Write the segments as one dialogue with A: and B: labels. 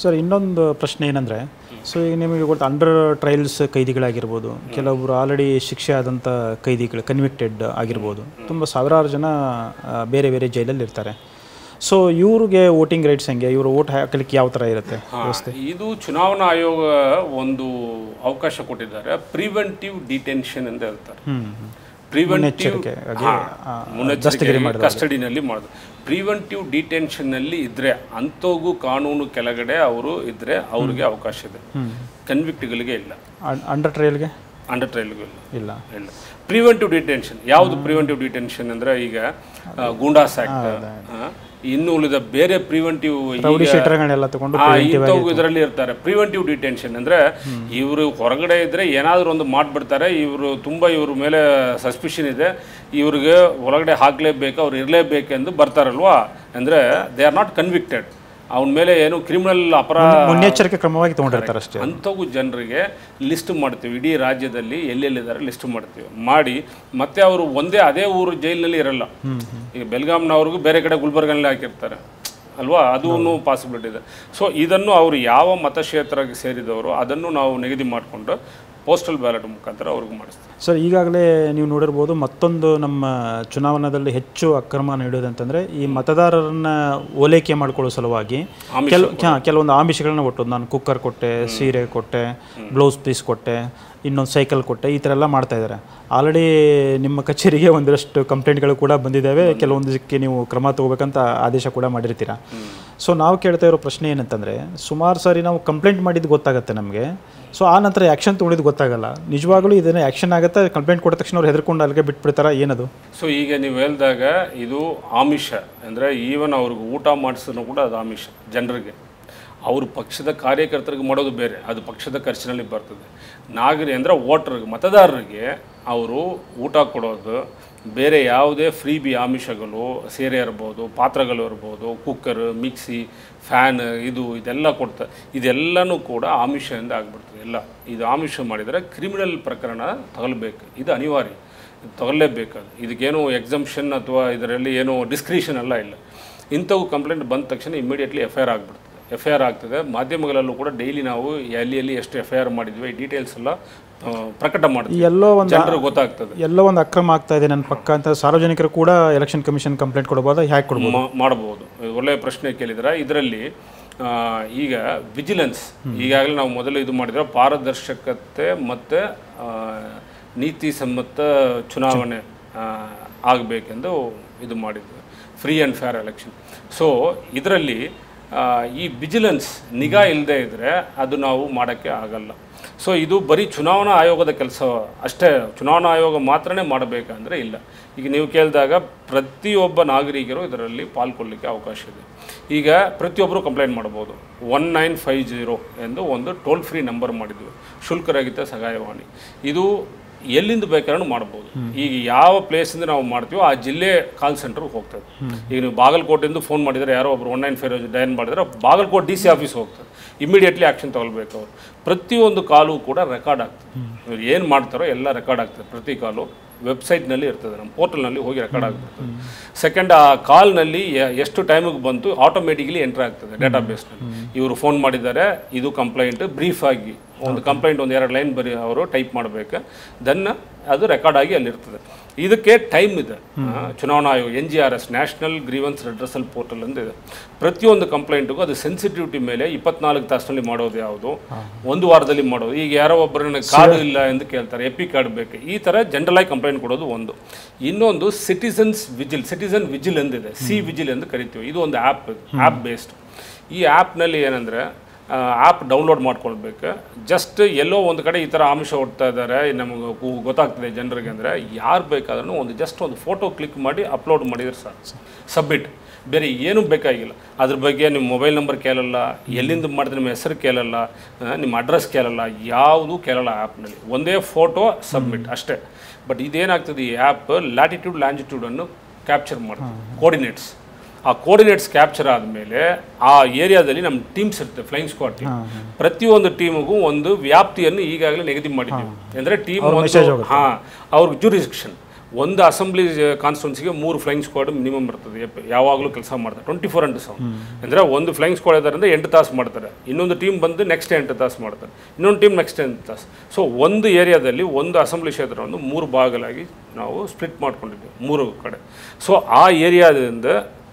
A: Sir ಇನ್ನೊಂದು ಪ್ರಶ್ನೆ ಏನಂದರೆ, ಸೊ ಈಗ ನಿಮಗೆ ಗೊತ್ತು ಅಂಡರ್ ಟ್ರಯಲ್ಸ್ ಕೈದಿಗಳಾಗಿರ್ಬೋದು, ಕೆಲವೊಬ್ಬರು ಆಲ್ರೆಡಿ ಶಿಕ್ಷೆ ಆದಂಥ ಕೈದಿಗಳು ಕನ್ವಿಕ್ಟೆಡ್ ಆಗಿರ್ಬೋದು, ತುಂಬ ಸಾವಿರಾರು ಜನ ಬೇರೆ ಬೇರೆ ಜೈಲಲ್ಲಿ ಇರ್ತಾರೆ. ಸೊ ಇವ್ರಿಗೆ ವೋಟಿಂಗ್ ರೈಟ್ಸ್ ಹೆಂಗೆ, ಇವರು ವೋಟ್ ಹಾಕಲಿಕ್ಕೆ ಯಾವ ಥರ ಇರುತ್ತೆ ವ್ಯವಸ್ಥೆ?
B: ಇದು ಚುನಾವಣಾ ಆಯೋಗ ಒಂದು ಅವಕಾಶ ಕೊಟ್ಟಿದ್ದಾರೆ, ಪ್ರಿವೆಂಟಿವ್ ಡಿಟೆನ್ಷನ್ ಅಂತ ಹೇಳ್ತಾರೆ. ಪ್ರಿವೆಂಟಿವ್ ಕಸ್ಟಡಿನಲ್ಲಿ ಮಾಡೋದು. ಪ್ರಿವೆಂಟಿವ್ ಡಿಟೆನ್ಷನ್ನಲ್ಲಿ ಇದ್ದರೆ ಅಂಥವು ಕಾನೂನು ಕೆಳಗಡೆ ಅವರು ಇದ್ದರೆ ಅವ್ರಿಗೆ ಅವಕಾಶ ಇದೆ, ಕನ್ವಿಕ್ಟ್ಗಳಿಗೆ ಇಲ್ಲ.
A: ಅಂಡರ್ ಟ್ರಯಲ್ಗೆ
B: ಇಲ್ಲ. ಪ್ರಿವೆಂಟಿವ್ ಡಿಟೆನ್ಷನ್ ಯಾವುದು? ಪ್ರಿವೆಂಟಿವ್ ಡಿಟೆನ್ಷನ್ ಅಂದರೆ ಈಗ ಗೂಂಡಾಸ್ ಆಕ್ಟ್, ಇನ್ನು ಉಳಿದ ಬೇರೆ ಪ್ರಿವೆಂಟಿವ್ ಇದರಲ್ಲಿ ಇರ್ತಾರೆ. ಪ್ರಿವೆಂಟಿವ್ ಡಿಟೆನ್ಷನ್ ಅಂದರೆ ಇವರು ಹೊರಗಡೆ ಇದ್ದರೆ ಏನಾದರೂ ಒಂದು ಮಾಡಿಬಿಡ್ತಾರೆ, ಇವರು ತುಂಬ ಇವ್ರ ಮೇಲೆ ಸಸ್ಪಿಷನ್ ಇದೆ, ಇವ್ರಿಗೆ ಒಳಗಡೆ ಹಾಕಲೇಬೇಕು, ಅವ್ರು ಇರಲೇಬೇಕೆಂದು ಬರ್ತಾರಲ್ವಾ, ಅಂದರೆ ದೇ ಆರ್ ನಾಟ್ ಕನ್ವಿಕ್ಟೆಡ್, ಅವನ ಮೇಲೆ ಏನು ಕ್ರಿಮಿನಲ್ ಅಪರಾಧ
A: ಮುನ್ನೆಚ್ಚರಿಕೆ ಕ್ರಮವಾಗಿ ತೊಗೊಂಡಿರ್ತಾರೆ ಅಷ್ಟೇ.
B: ಅಂಥವು ಜನರಿಗೆ ಲಿಸ್ಟ್ ಮಾಡ್ತೀವಿ, ಇಡೀ ರಾಜ್ಯದಲ್ಲಿ ಎಲ್ಲೆಲ್ಲಿದ್ದಾರೆ ಲಿಸ್ಟ್ ಮಾಡ್ತೀವಿ, ಮಾಡಿ ಮತ್ತೆ ಅವರು ಒಂದೇ ಅದೇ ಊರು ಜೈಲಿನಲ್ಲಿ ಇರಲ್ಲ. ಈಗ ಬೆಲ್ಗಾಮ್ನವ್ರಿಗೂ ಬೇರೆ ಕಡೆ ಗುಲ್ಬರ್ಗನಲ್ಲಿ ಹಾಕಿರ್ತಾರೆ ಅಲ್ವಾ, ಅದೂ ಪಾಸಿಬಿಲಿಟಿ ಇದೆ. ಸೊ ಇದನ್ನು ಅವರು ಯಾವ ಮತಕ್ಷೇತ್ರಕ್ಕೆ ಸೇರಿದವರು ಅದನ್ನು ನಾವು ನಿಗದಿ ಮಾಡಿಕೊಂಡು ಪೋಸ್ಟಲ್ ಬ್ಯಾಲೆಟ್ ಮುಖಾಂತರ ಅವ್ರಿಗೆ ಮಾಡಿಸ್ತೀವಿ.
A: ಸರ್ ಈಗಾಗಲೇ ನೀವು ನೋಡಿರ್ಬೋದು, ಮತ್ತೊಂದು ನಮ್ಮ ಚುನಾವಣಾದಲ್ಲಿ ಹೆಚ್ಚು ಅಕ್ರಮ ನೀಡೋದಂತಂದರೆ ಈ ಮತದಾರರನ್ನ ಓಲೈಕೆ ಮಾಡ್ಕೊಳ್ಳೋ ಸಲುವಾಗಿ ಕೆಲವೊಂದು ಆಮಿಷಗಳನ್ನ ಕೊಟ್ಟೋದು. ನಾನು ಕುಕ್ಕರ್ ಕೊಟ್ಟೆ, ಸೀರೆ ಕೊಟ್ಟೆ, ಬ್ಲೌಸ್ ಪೀಸ್ ಕೊಟ್ಟೆ, ಇನ್ನೊಂದು ಸೈಕಲ್ ಕೊಟ್ಟೆ, ಈ ಥರ ಎಲ್ಲ ಮಾಡ್ತಾಯಿದ್ದಾರೆ. ಆಲ್ರೆಡಿ ನಿಮ್ಮ ಕಚೇರಿಗೆ ಒಂದಷ್ಟು ಕಂಪ್ಲೇಂಟ್ಗಳು ಕೂಡ ಬಂದಿದ್ದಾವೆ, ಕೆಲವೊಂದಕ್ಕೆ ನೀವು ಕ್ರಮ ತಗೋಬೇಕಂತ ಆದೇಶ ಕೂಡ ಮಾಡಿರ್ತೀರ. ಸೊ ನಾವು ಕೇಳ್ತಾ ಇರೋ ಪ್ರಶ್ನೆ ಏನಂತಂದರೆ, ಸುಮಾರು ಸಾರಿ ನಾವು ಕಂಪ್ಲೇಂಟ್ ಮಾಡಿದ್ದು ಗೊತ್ತಾಗುತ್ತೆ ನಮಗೆ, ಸೊ ಆ ನಂತರ ಆ್ಯಕ್ಷನ್ ತೊಗೊಂಡಿದ್ದು ಗೊತ್ತಾಗಲ್ಲ. ನಿಜವಾಗ್ಲೂ ಇದನ್ನು ಆ್ಯಕ್ಷನ್ ಆಗುತ್ತೆ, ಕಂಪ್ಲೇಂಟ್ ಕೊಟ್ಟ ತಕ್ಷಣ ಅವ್ರು ಹೆದರ್ಕೊಂಡು ಅಲ್ಲಿಗೆ ಬಿಟ್ಬಿಡ್ತಾರ, ಏನದು?
B: ಸೊ ಈಗ ನೀವು ಹೇಳಿದಾಗ ಇದು ಆಮಿಷ ಅಂದರೆ ಈವನ್ ಅವ್ರಿಗೆ ಊಟ ಮಾಡಿಸಿದ್ರು ಕೂಡ ಅದು ಆಮಿಷ. ಜನರಿಗೆ ಅವರು ಪಕ್ಷದ ಕಾರ್ಯಕರ್ತರಿಗೆ ಮಾಡೋದು ಬೇರೆ, ಅದು ಪಕ್ಷದ ಖರ್ಚಿನಲ್ಲಿ ಬರ್ತದೆ. ಅಂದರೆ ವೋಟರ್ಗೆ, ಮತದಾರರಿಗೆ ಅವರು ಊಟ ಕೊಡೋದು ಬೇರೆ ಯಾವುದೇ ಫ್ರೀ ಬಿ ಆಮಿಷಗಳು, ಸೀರೆ ಇರ್ಬೋದು, ಪಾತ್ರಗಳು ಇರ್ಬೋದು, ಕುಕ್ಕರ್, ಮಿಕ್ಸಿ, ಫ್ಯಾನ್, ಇದೆಲ್ಲ ಕೊಡ್ತಾರೆ. ಇದೆಲ್ಲನೂ ಕೂಡ ಆಮಿಷದಿಂದ ಆಗಿಬಿಡ್ತದೆ. ಎಲ್ಲ ಇದು ಆಮಿಷ ಮಾಡಿದರೆ ಕ್ರಿಮಿನಲ್ ಪ್ರಕರಣ ತಗೊಳ್ಬೇಕು, ಇದು ಅನಿವಾರ್ಯ, ಇದು ತಗೊಳ್ಳೇಬೇಕು. ಇದಕ್ಕೇನು ಎಕ್ಸಂಪ್ಷನ್ ಅಥವಾ ಇದರಲ್ಲಿ ಏನೋ ಡಿಸ್ಕ್ರಿಷನ್ ಎಲ್ಲ ಇಲ್ಲ. ಇಂಥವು ಕಂಪ್ಲೇಂಟ್ ಬಂದ ತಕ್ಷಣ ಇಮಿಡಿಯೇಟ್ಲಿ FIR ಆಗಿಬಿಡ್ತದೆ. FIR ಆಗ್ತದೆ. ಮಾಧ್ಯಮಗಳಲ್ಲೂ ಕೂಡ ಡೈಲಿ ನಾವು ಎಲ್ಲಿ ಎಷ್ಟು FIR ಮಾಡಿದ್ವಿ ಈ ಡೀಟೇಲ್ಸ್ ಎಲ್ಲ ಪ್ರಕಟ ಮಾಡ್ತೀವಿ,
A: ಎಲ್ಲೋ ಒಂದು
B: ಜನರಿಗೆ ಗೊತ್ತಾಗ್ತದೆ.
A: ಎಲ್ಲೋ ಒಂದು ಅಕ್ರಮ ಆಗ್ತಾ ಇದೆ ನನ್ನ ಪಕ್ಕ ಅಂತ ಸಾರ್ವಜನಿಕರು ಕೂಡ ಎಲೆಕ್ಷನ್ ಕಮಿಷನ್ ಕಂಪ್ಲೇಂಟ್ ಕೊಡಬಹುದು, ಹ್ಯಾಕ್ ಕೊಡಬಹುದು,
B: ಮಾಡಬಹುದು. ಒಳ್ಳೆಯ ಪ್ರಶ್ನೆ ಕೇಳಿದ್ರೆ ಇದರಲ್ಲಿ ಈಗ ವಿಜಿಲೆನ್ಸ್ ಈಗಾಗಲೇ ನಾವು ಮೊದಲು ಇದು ಮಾಡಿದ್ರೆ ಪಾರದರ್ಶಕತೆ ಮತ್ತು ನೀತಿ ಸಮ್ಮತ ಚುನಾವಣೆ ಆಗಬೇಕೆಂದು ಇದು ಮಾಡಿದ್ವಿ, free and fair election. So ಇದರಲ್ಲಿ ಈ ವಿಜಿಲೆನ್ಸ್ ನಿಗಾ ಇಲ್ಲದೆ ಇದ್ದರೆ ಅದು ನಾವು ಮಾಡೋಕ್ಕೆ ಆಗಲ್ಲ. ಸೊ ಇದು ಬರೀ ಚುನಾವಣಾ ಆಯೋಗದ ಕೆಲಸ ಅಷ್ಟೇ, ಚುನಾವಣಾ ಆಯೋಗ ಮಾತ್ರನೇ ಮಾಡಬೇಕಂದ್ರೆ ಇಲ್ಲ. ಈಗ ನೀವು ಕೇಳಿದಾಗ ಪ್ರತಿಯೊಬ್ಬ ನಾಗರಿಕರು ಇದರಲ್ಲಿ ಪಾಲ್ಗೊಳ್ಳಲಿಕ್ಕೆ ಅವಕಾಶ ಇದೆ. ಈಗ ಪ್ರತಿಯೊಬ್ಬರು ಕಂಪ್ಲೇಂಟ್ ಮಾಡ್ಬೋದು. 1950 ಎಂದು ಒಂದು ಟೋಲ್ ಫ್ರೀ ನಂಬರ್ ಮಾಡಿದ್ವಿ, ಶುಲ್ಕರಹಿತ ಸಹಾಯವಾಣಿ. ಇದು ಎಲ್ಲಿಂದ ಬೇಕಾದ್ರೂ ಮಾಡ್ಬೋದು. ಈಗ ಯಾವ ಪ್ಲೇಸಿಂದ ನಾವು ಮಾಡ್ತೀವೋ ಆ ಜಿಲ್ಲೆ ಕಾಲ್ ಸೆಂಟರ್ಗೆ ಹೋಗ್ತದೆ. ಈಗ ನೀವು ಬಾಗಲಕೋಟೆಯಿಂದ ಫೋನ್ ಮಾಡಿದರೆ ಯಾರೋ ಒಬ್ಬರು 1950 ಡಯಲ್ ಮಾಡಿದರೆ ಬಾಗಲಕೋಟೆ DC ಆಫೀಸ್ ಹೋಗ್ತದೆ, ಇಮಿಡಿಯೇಟ್ಲಿ ಆ್ಯಕ್ಷನ್ ತೊಗೊಳ್ಬೇಕು. ಅವರು ಪ್ರತಿಯೊಂದು ಕಾಲು ಕೂಡ ರೆಕಾರ್ಡ್ ಆಗ್ತದೆ. ಇವ್ರು ಏನು ಮಾಡ್ತಾರೋ ಎಲ್ಲ ರೆಕಾರ್ಡ್ ಆಗ್ತದೆ. ಪ್ರತಿ ಕಾಲು ವೆಬ್ಸೈಟ್ನಲ್ಲಿ ಇರ್ತದೆ, ನಮ್ಮ ಪೋರ್ಟಲ್ನಲ್ಲಿ ಹೋಗಿ ರೆಕಾರ್ಡ್ ಆಗಿರ್ತದೆ. ಸೆಕೆಂಡ್ ಆ ಕಾಲ್ನಲ್ಲಿ ಎಷ್ಟು ಟೈಮಿಗೆ ಬಂತು ಆಟೋಮೆಟಿಕಲಿ ಎಂಟ್ರ್ ಆಗ್ತದೆ ಡೇಟಾಬೇಸ್ನಲ್ಲಿ. ಇವರು ಫೋನ್ ಮಾಡಿದ್ದಾರೆ, ಇದು ಕಂಪ್ಲೇಂಟ್, ಬ್ರೀಫ್ ಆಗಿ ಒಂದು ಕಂಪ್ಲೇಂಟ್ ಒಂದು 2 ಲೈನ್ ಅವರು ಟೈಪ್ ಮಾಡಬೇಕು, ದೆನ್ ಅದು ರೆಕಾರ್ಡ್ ಆಗಿ ಅಲ್ಲಿರ್ತದೆ. ಇದಕ್ಕೆ ಟೈಮ್ ಇದೆ. ಚುನಾವಣಾ ಆಯೋಗ NGRS national grievance redressal portal ಅಂತ ಇದೆ. ಪ್ರತಿಯೊಂದು ಕಂಪ್ಲೇಂಟ್ಗೂ ಅದು ಸೆನ್ಸಿಟಿವಿಟಿ ಮೇಲೆ 24 ತಾಸಿನಲ್ಲಿ ಮಾಡೋದು ಯಾವುದು, 1 ವಾರದಲ್ಲಿ ಮಾಡೋದು. ಈಗ ಯಾರೋ ಒಬ್ಬರನ್ನ ಕಾರ್ಡ್ ಇಲ್ಲ ಎಂದು ಕೇಳ್ತಾರೆ, ಎಪಿ ಕಾರ್ಡ್ ಬೇಕು, ಈ ಥರ ಜನರಲ್ ಆಗಿ ಕಂಪ್ಲೇಂಟ್ ಕೊಡೋದು ಒಂದು. ಇನ್ನೊಂದು ಸಿಟಿಸನ್ ವಿಜಿಲ್ ಎಂದಿದೆ, ವಿಜಿಲ್ ಎಂದು ಕರಿತೀವಿ. ಇದು ಒಂದು ಆ್ಯಪ್ ಬೇಸ್ಡ್. ಈ ಆ್ಯಪ್ನಲ್ಲಿ ಏನಂದರೆ ಆ್ಯಪ್ ಡೌನ್ಲೋಡ್ ಮಾಡ್ಕೊಳ್ಬೇಕು. ಜಸ್ಟ್ ಎಲ್ಲೋ ಒಂದು ಕಡೆ ಈ ಥರ ಆಮಿಷ ಹೊಡ್ತಾ ಇದ್ದಾರೆ ನಮಗೆ ಗೊತ್ತಾಗ್ತದೆ ಜನರಿಗೆ ಅಂದರೆ ಯಾರು ಬೇಕಾದ್ರೂ ಒಂದು ಫೋಟೋ ಕ್ಲಿಕ್ ಮಾಡಿ ಅಪ್ಲೋಡ್ ಮಾಡಿದ್ರೆ ಸಾಕು, ಸಬ್ಮಿಟ್. ಬೇರೆ ಏನೂ ಬೇಕಾಗಿಲ್ಲ. ಅದ್ರ ಬಗ್ಗೆ ನಿಮ್ಮ ಮೊಬೈಲ್ ನಂಬರ್ ಕೇಳಲ್ಲ, ಎಲ್ಲಿಂದ ಮಾಡಿದ್ರೆ ನಿಮ್ಮ ಹೆಸರು ಕೇಳಲ್ಲ, ನಿಮ್ಮ ಅಡ್ರೆಸ್ ಕೇಳಲ್ಲ, ಯಾವುದೂ ಕೇಳಲ್ಲ ಆ್ಯಪ್ನಲ್ಲಿ. ಒಂದೇ ಫೋಟೋ ಸಬ್ಮಿಟ್ ಅಷ್ಟೇ. ಬಟ್ ಇದೇನಾಗ್ತದೆ, ಈ ಆ್ಯಪ್ ಲ್ಯಾಟಿಟ್ಯೂಡ್ ಲ್ಯಾಂಜಿಟ್ಯೂಡನ್ನು ಕ್ಯಾಪ್ಚರ್ ಮಾಡ್ತದೆ, ಕೋರ್ಡಿನೇಟ್ಸ್. ಆ ಕೋರ್ಡಿನೇಟ್ಸ್ ಕ್ಯಾಪ್ಚರ್ ಆದಮೇಲೆ ಆ ಏರಿಯಾದಲ್ಲಿ ನಮ್ಮ ಟೀಮ್ಸ್ ಇರುತ್ತೆ, ಫ್ಲೈಯಿಂಗ್ ಸ್ಕ್ವಾಡ್ ಟೀಮ್. ಪ್ರತಿಯೊಂದು ಟೀಮಿಗೂ ಒಂದು ವ್ಯಾಪ್ತಿಯನ್ನು ಈಗಾಗಲೇ ನಿಗದಿ ಮಾಡಿದ್ದೀವಿ. ಅಂದರೆ ಟೀಮ್ ಅವ್ರಿಗೆ ಜೂರಿಸ್ಡಿಕ್ಷನ್ ಒಂದು ಅಸೆಂಬ್ಲಿ ಕಾನ್ಸ್ಟಿಟ್ಯೂನ್ಸಿಗೆ 3 ಫ್ಲೈಯಿಂಗ್ ಸ್ಕ್ವಾಡ್ ಮಿನಿಮಮ್ ಬರ್ತದೆ, ಯಾವಾಗಲೂ ಕೆಲಸ ಮಾಡ್ತಾರೆ 24/7. ಅಂದರೆ ಒಂದು ಫ್ಲೈಯಿಂಗ್ ಸ್ಕ್ವಾಡ್ ಇದ್ದಾರಿಂದ 8 ತಾಸು ಮಾಡ್ತಾರೆ, ಇನ್ನೊಂದು ಟೀಮ್ ಬಂದು ನೆಕ್ಸ್ಟ್ 8 ತಾಸು ಮಾಡ್ತಾರೆ, ಇನ್ನೊಂದು ಟೀಮ್ ನೆಕ್ಸ್ಟ್ 8 ತಾಸು. ಸೊ ಒಂದು ಏರಿಯಾದಲ್ಲಿ ಒಂದು ಅಸೆಂಬ್ಲಿ ಕ್ಷೇತ್ರವನ್ನು 3 ಭಾಗಲಾಗಿ ನಾವು ಸ್ಪ್ಲಿಟ್ ಮಾಡ್ಕೊಂಡಿದ್ವಿ 3 ಕಡೆ. ಸೊ ಆ ಏರಿಯಾದಿಂದ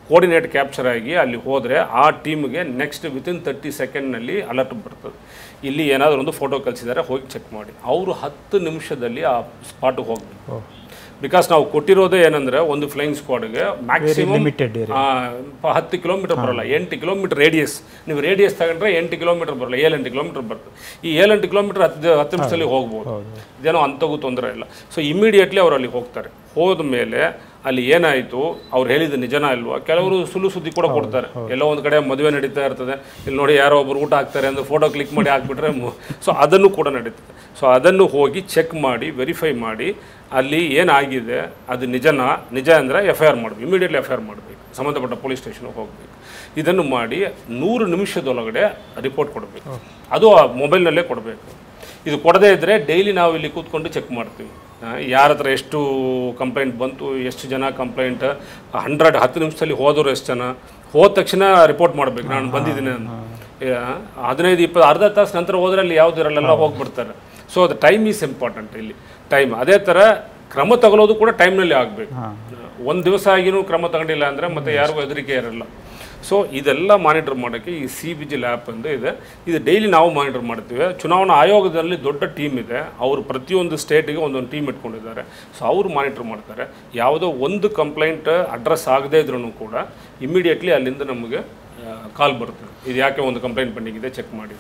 B: ಕೋಆರ್ಡಿನೇಟ್ ಕ್ಯಾಪ್ಚರ್ ಆಗಿ ಅಲ್ಲಿ ಹೋದರೆ ಆ ಟೀಮ್ಗೆ ನೆಕ್ಸ್ಟ್ ವಿತಿನ್ 30 ಸೆಕೆಂಡ್ನಲ್ಲಿ ಅಲರ್ಟ್ ಬರ್ತದೆ. ಇಲ್ಲಿ ಏನಾದರೂ ಒಂದು ಫೋಟೋ ಕಳಿಸಿದ್ದಾರೆ, ಹೋಗಿ ಚೆಕ್ ಮಾಡಿ. ಅವರು 10 ನಿಮಿಷದಲ್ಲಿ ಆ ಸ್ಪಾಟಿಗೆ ಹೋಗಬೇಕು. ಬಿಕಾಸ್ ನಾವು ಕೊಟ್ಟಿರೋದೇ ಏನಂದರೆ ಒಂದು ಫ್ಲೈಯಿಂಗ್ ಸ್ಕ್ವಾಡ್ಗೆ ಮ್ಯಾಕ್ಸಿಮಮ್ 10 ಕಿಲೋಮೀಟರ್ ಬರೋಲ್ಲ, 8 ಕಿಲೋಮೀಟರ್ ರೇಡಿಯಸ್. ನೀವು ರೇಡಿಯಸ್ ತಗೊಂಡ್ರೆ 8 ಕಿಲೋಮೀಟರ್ ಬರೋಲ್ಲ, 7-8 ಕಿಲೋಮೀಟರ್ ಬರ್ತದೆ. ಈ 7-8 ಕಿಲೋಮೀಟರ್ 10 ನಿಮಿಷದಲ್ಲಿ ಹೋಗ್ಬೋದು, ಇದೇನೋ ಅಂಥಗೂ ತೊಂದರೆ ಇಲ್ಲ. ಸೊ ಇಮಿಡಿಯೇಟ್ಲಿ ಅವರು ಅಲ್ಲಿ ಹೋಗ್ತಾರೆ. ಹೋದ ಮೇಲೆ ಅಲ್ಲಿ ಏನಾಯಿತು, ಅವ್ರು ಹೇಳಿದ ನಿಜನಾ ಇಲ್ವಾ? ಕೆಲವರು ಸುಳ್ಳು ಸುದ್ದಿ ಕೂಡ ಕೊಡ್ತಾರೆ. ಎಲ್ಲೋ ಒಂದು ಕಡೆ ಮದುವೆ ನಡೀತಾ ಇರ್ತದೆ, ಇಲ್ಲಿ ನೋಡಿ ಯಾರೋ ಒಬ್ಬರು ಊಟ ಹಾಕ್ತಾರೆ ಅಂದರೆ ಫೋಟೋ ಕ್ಲಿಕ್ ಮಾಡಿ ಹಾಕ್ಬಿಟ್ರೆ ಸೊ ಅದನ್ನು ಕೂಡ ನಡೀತದೆ. ಸೊ ಅದನ್ನು ಹೋಗಿ ಚೆಕ್ ಮಾಡಿ ವೆರಿಫೈ ಮಾಡಿ ಅಲ್ಲಿ ಏನಾಗಿದೆ ಅದು ನಿಜ ಅಂದರೆ FIR ಮಾಡಬೇಕು, ಇಮಿಡಿಯೇಟ್ಲಿ FIR ಮಾಡಬೇಕು, ಸಂಬಂಧಪಟ್ಟ ಪೊಲೀಸ್ ಸ್ಟೇಷನ್ಗೆ ಹೋಗಬೇಕು. ಇದನ್ನು ಮಾಡಿ 100 ನಿಮಿಷದೊಳಗಡೆ ರಿಪೋರ್ಟ್ ಕೊಡಬೇಕು. ಅದು ಮೊಬೈಲ್ನಲ್ಲೇ ಕೊಡಬೇಕು. ಇದು ಕೊಡದೇ ಇದ್ದರೆ ಡೈಲಿ ನಾವು ಇಲ್ಲಿ ಕೂತ್ಕೊಂಡು ಚೆಕ್ ಮಾಡ್ತೀವಿ, ಯಾರ ಹತ್ರ ಎಷ್ಟು ಕಂಪ್ಲೇಂಟ್ ಬಂತು, ಎಷ್ಟು ಜನ ಕಂಪ್ಲೇಂಟ್ 10 ನಿಮಿಷದಲ್ಲಿ ಹೋದವರು ಎಷ್ಟು ಜನ, ಹೋದ ತಕ್ಷಣ ರಿಪೋರ್ಟ್ ಮಾಡಬೇಕು ನಾನು ಬಂದಿದ್ದೀನಿ ಅಂತ. 15-20 ಅರ್ಧ ತಾಸು ನಂತರ ಹೋದ್ರೆ ಅಲ್ಲಿ ಯಾವ್ದು ಇರಲ್ಲ, ಹೋಗ್ಬಿಡ್ತಾರೆ. ಸೊ ಅದು ಟೈಮ್ ಈಸ್ ಇಂಪಾರ್ಟೆಂಟ್ ಇಲ್ಲಿ, ಟೈಮ್. ಅದೇ ಥರ ಕ್ರಮ ತಗೊಳ್ಳೋದು ಕೂಡ ಟೈಮ್ನಲ್ಲಿ ಆಗಬೇಕು. ಒಂದು ದಿವಸ ಆಗಿನೂ ಕ್ರಮ ತಗೊಂಡಿಲ್ಲ ಅಂದರೆ ಮತ್ತೆ ಯಾರಿಗೂ ಹೆದರಿಕೆ ಇರಲ್ಲ. ಸೊ ಇದೆಲ್ಲ ಮಾನಿಟರ್ ಮಾಡೋಕ್ಕೆ ಈ CVGIL ಆ್ಯಪ್ ಅಂತ ಇದೆ. ಇದು ಡೈಲಿ ನಾವು ಮಾನಿಟರ್ ಮಾಡ್ತೀವಿ. ಚುನಾವಣಾ ಆಯೋಗದಲ್ಲಿ ದೊಡ್ಡ ಟೀಮ್ ಇದೆ, ಅವರು ಪ್ರತಿಯೊಂದು ಸ್ಟೇಟಿಗೆ ಒಂದೊಂದು ಟೀಮ್ ಇಟ್ಕೊಂಡಿದ್ದಾರೆ. ಸೊ ಅವರು ಮಾನಿಟರ್ ಮಾಡ್ತಾರೆ. ಯಾವುದೋ ಒಂದು ಕಂಪ್ಲೇಂಟ್ ಅಡ್ರೆಸ್ ಆಗದೇ ಇದ್ರೂ ಕೂಡ ಇಮಿಡಿಯೇಟ್ಲಿ ಅಲ್ಲಿಂದ ನಮಗೆ ಕಾಲ್ ಬರ್ತದೆ, ಇದು ಯಾಕೆ ಒಂದು ಕಂಪ್ಲೇಂಟ್ ಪೆಂಡಿಂಗ್ ಇದೆ ಚೆಕ್ ಮಾಡಿ.